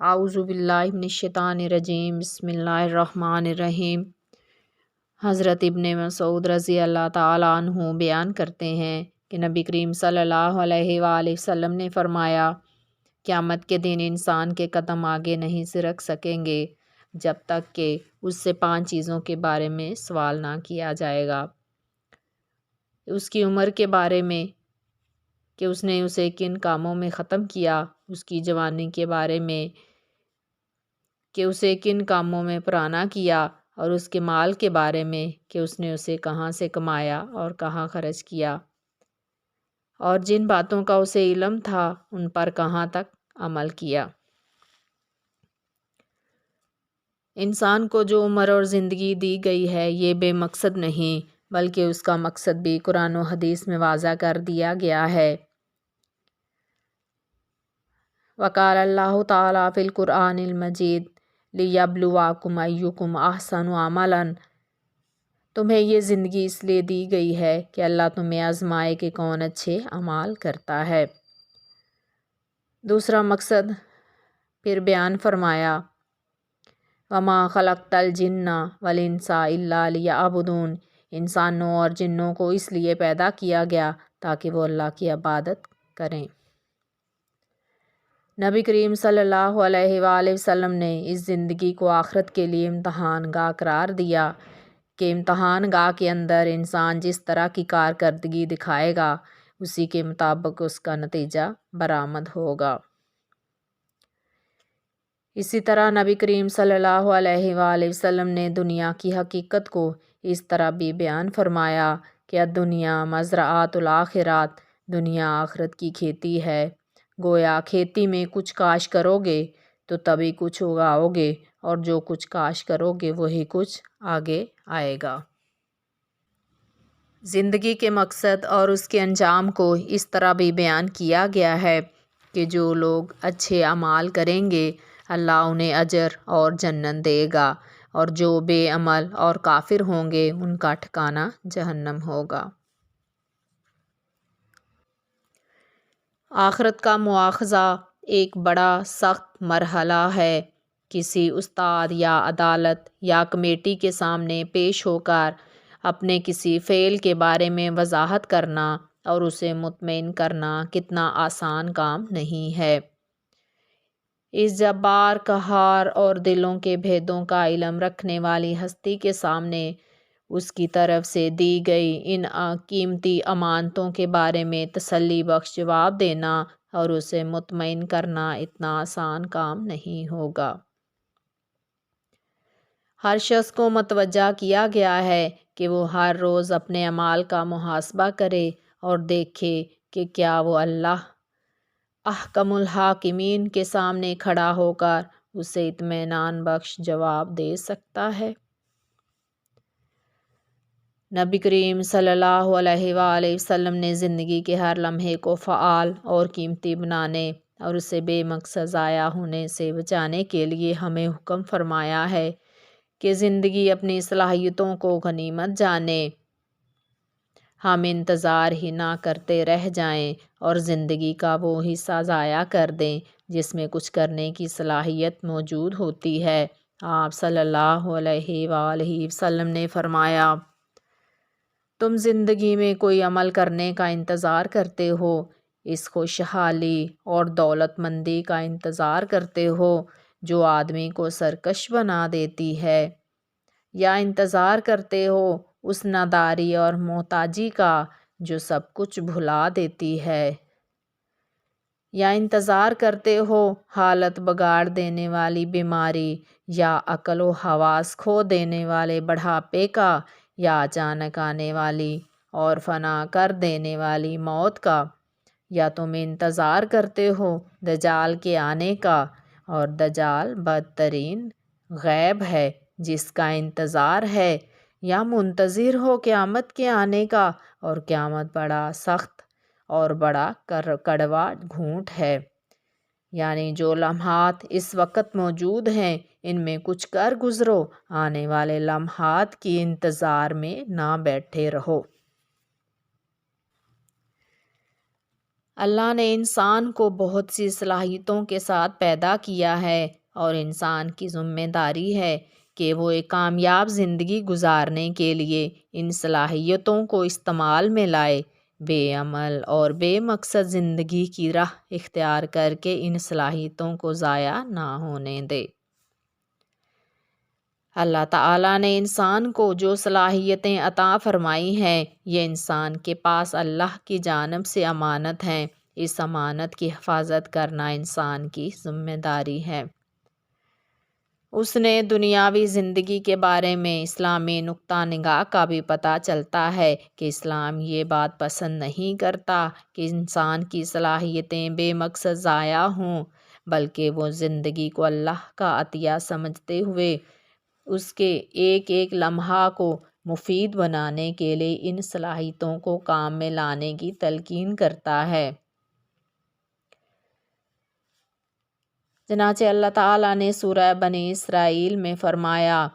اعوذ باللہ من الشیطان الرجیم، بسم اللہ الرحمن الرحیم۔ حضرت ابن مسعود رضی اللہ تعالیٰ عنہ بیان کرتے ہیں کہ نبی کریم صلی اللہ علیہ وآلہ وسلم نے فرمایا، قیامت کے دن انسان کے قدم آگے نہیں سے رکھ سکیں گے جب تک کہ اس سے 5 چیزوں کے بارے میں سوال نہ کیا جائے گا۔ اس کی عمر کے بارے میں کہ اس نے اسے کن کاموں میں ختم کیا، اس کی جوانی کے بارے میں کہ اسے کن کاموں میں پرانا کیا، اور اس کے مال کے بارے میں کہ اس نے اسے کہاں سے کمایا اور کہاں خرچ کیا، اور جن باتوں کا اسے علم تھا ان پر کہاں تک عمل کیا۔ انسان کو جو عمر اور زندگی دی گئی ہے یہ بے مقصد نہیں، بلکہ اس کا مقصد بھی قرآن و حدیث میں واضح کر دیا گیا ہے۔ وقال اللہ تعالیٰ فی القرآن المجید لیبلواکم ایکم احسن عملا۔ تمہیں یہ زندگی اس لیے دی گئی ہے کہ اللہ تمہیں آزمائے کہ کون اچھے اعمال کرتا ہے۔ دوسرا مقصد پھر بیان فرمایا، وما خلقت الجن والانس الا لیعبدون۔ انسانوں اور جنوں کو اس لیے پیدا کیا گیا تاکہ وہ اللہ کی عبادت کریں۔ نبی کریم صلی اللہ علیہ وآلہ وسلم نے اس زندگی کو آخرت کے لیے امتحان گاہ قرار دیا کہ امتحان گاہ کے اندر انسان جس طرح کی کارکردگی دکھائے گا اسی کے مطابق اس کا نتیجہ برآمد ہوگا۔ اسی طرح نبی کریم صلی اللہ علیہ وآلہ وسلم نے دنیا کی حقیقت کو اس طرح بھی بیان فرمایا کہ الدنیا مزرعۃ الآخرات، دنیا آخرت کی کھیتی ہے۔ گویا کھیتی میں کچھ کاش کرو گے تو تبھی کچھ اگاؤ گے، اور جو کچھ کاش کرو گے وہی کچھ آگے آئے گا۔ زندگی کے مقصد اور اس کے انجام کو اس طرح بھی بیان کیا گیا ہے کہ جو لوگ اچھے اعمال کریں گے اللہ انہیں اجر اور جنت دے گا، اور جو بے عمل اور کافر ہوں گے ان کا ٹھکانہ جہنم ہوگا۔ آخرت کا مواخذہ ایک بڑا سخت مرحلہ ہے۔ کسی استاد یا عدالت یا کمیٹی کے سامنے پیش ہو کر اپنے کسی فعل کے بارے میں وضاحت کرنا اور اسے مطمئن کرنا کتنا آسان کام نہیں ہے۔ اس جبار، قہار اور دلوں کے بھیدوں کا علم رکھنے والی ہستی کے سامنے اس کی طرف سے دی گئی ان قیمتی امانتوں کے بارے میں تسلی بخش جواب دینا اور اسے مطمئن کرنا اتنا آسان کام نہیں ہوگا۔ ہر شخص کو متوجہ کیا گیا ہے کہ وہ ہر روز اپنے اعمال کا محاسبہ کرے اور دیکھے کہ کیا وہ اللہ احکم الحاکمین کے سامنے کھڑا ہو کر اسے اطمینان بخش جواب دے سکتا ہے۔ نبی کریم صلی اللہ علیہ وآلہ وسلم نے زندگی کے ہر لمحے کو فعال اور قیمتی بنانے اور اسے بے مقصد ضائع ہونے سے بچانے کے لیے ہمیں حکم فرمایا ہے کہ زندگی اپنی صلاحیتوں کو غنیمت جانیں۔ ہم انتظار ہی نہ کرتے رہ جائیں اور زندگی کا وہ حصہ ضائع کر دیں جس میں کچھ کرنے کی صلاحیت موجود ہوتی ہے۔ آپ صلی اللہ علیہ وآلہ وسلم نے فرمایا، تم زندگی میں کوئی عمل کرنے کا انتظار کرتے ہو، اس خوشحالی اور دولت مندی کا انتظار کرتے ہو جو آدمی کو سرکش بنا دیتی ہے، یا انتظار کرتے ہو اس ناداری اور محتاجی کا جو سب کچھ بھلا دیتی ہے، یا انتظار کرتے ہو حالت بگاڑ دینے والی بیماری یا عقل و حواس کھو دینے والے بڑھاپے کا، یا اچانک آنے والی اور فنا کر دینے والی موت کا، یا تم انتظار کرتے ہو دجال کے آنے کا، اور دجال بدترین غیب ہے جس کا انتظار ہے، یا منتظر ہو قیامت کے آنے کا، اور قیامت بڑا سخت اور بڑا کڑوا گھونٹ ہے۔ یعنی جو لمحات اس وقت موجود ہیں ان میں کچھ کر گزرو، آنے والے لمحات کی انتظار میں نہ بیٹھے رہو۔ اللہ نے انسان کو بہت سی صلاحیتوں کے ساتھ پیدا کیا ہے اور انسان کی ذمہ داری ہے کہ وہ ایک کامیاب زندگی گزارنے کے لیے ان صلاحیتوں کو استعمال میں لائے، بے عمل اور بے مقصد زندگی کی راہ اختیار کر کے ان صلاحیتوں کو ضائع نہ ہونے دے۔ اللہ تعالیٰ نے انسان کو جو صلاحیتیں عطا فرمائی ہیں، یہ انسان کے پاس اللہ کی جانب سے امانت ہیں۔ اس امانت کی حفاظت کرنا انسان کی ذمہ داری ہے۔ اس نے دنیاوی زندگی کے بارے میں اسلامی نقطہ نگاہ کا بھی پتہ چلتا ہے کہ اسلام یہ بات پسند نہیں کرتا کہ انسان کی صلاحیتیں بے مقصد ضائع ہوں، بلکہ وہ زندگی کو اللہ کا عطیہ سمجھتے ہوئے اس کے ایک ایک لمحہ کو مفید بنانے کے لیے ان صلاحیتوں کو کام میں لانے کی تلقین کرتا ہے۔ چنانچہ اللہ تعالیٰ نے سورہ بنی اسرائیل میں فرمایا،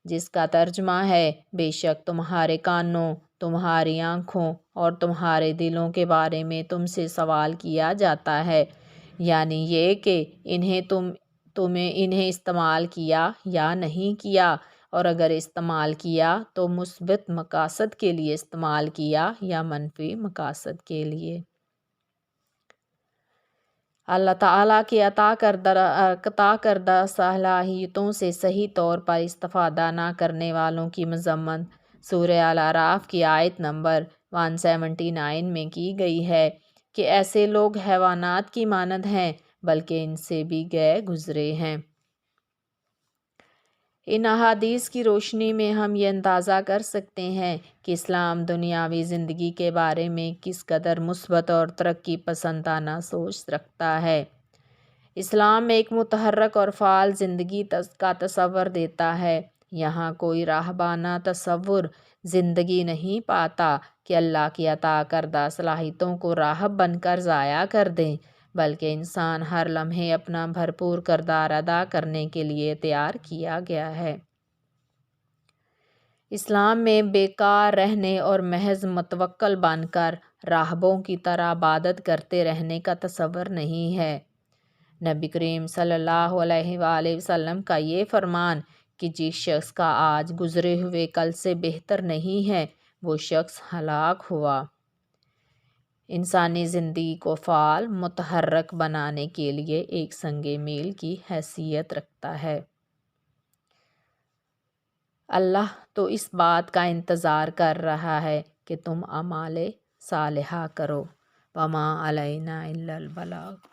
جس کا ترجمہ ہے، بے شک تمہارے کانوں، تمہاری آنکھوں اور تمہارے دلوں کے بارے میں تم سے سوال کیا جاتا ہے، یعنی یہ کہ انہیں استعمال کیا یا نہیں کیا، اور اگر استعمال کیا تو مثبت مقاصد کے لیے استعمال کیا یا منفی مقاصد کے لیے۔ اللہ تعالیٰ کی عطا کردہ صلاحیتوں سے صحیح طور پر استفادہ نہ کرنے والوں کی مذمت سورہ الاعراف کی آیت نمبر 179 میں کی گئی ہے کہ ایسے لوگ حیوانات کی مانند ہیں، بلکہ ان سے بھی گئے گزرے ہیں۔ ان احادیث کی روشنی میں ہم یہ اندازہ کر سکتے ہیں کہ اسلام دنیاوی زندگی کے بارے میں کس قدر مثبت اور ترقی پسندانہ سوچ رکھتا ہے۔ اسلام ایک متحرک اور فعال زندگی کا تصور دیتا ہے۔ یہاں کوئی راہبانہ تصور زندگی نہیں پاتا کہ اللہ کی عطا کردہ صلاحیتوں کو راہب بن کر ضائع کر دیں، بلکہ انسان ہر لمحے اپنا بھرپور کردار ادا کرنے کے لیے تیار کیا گیا ہے۔ اسلام میں بیکار رہنے اور محض متوکل بن کر راہبوں کی طرح عبادت کرتے رہنے کا تصور نہیں ہے۔ نبی کریم صلی اللہ علیہ وآلہ وسلم کا یہ فرمان کہ جس شخص کا آج گزرے ہوئے کل سے بہتر نہیں ہے، وہ شخص ہلاک ہوا، انسانی زندگی کو فعال متحرک بنانے کے لیے ایک سنگ میل کی حیثیت رکھتا ہے۔ اللہ تو اس بات کا انتظار کر رہا ہے کہ تم اعمال صالحہ کرو۔ وما علینا الا البلاغ۔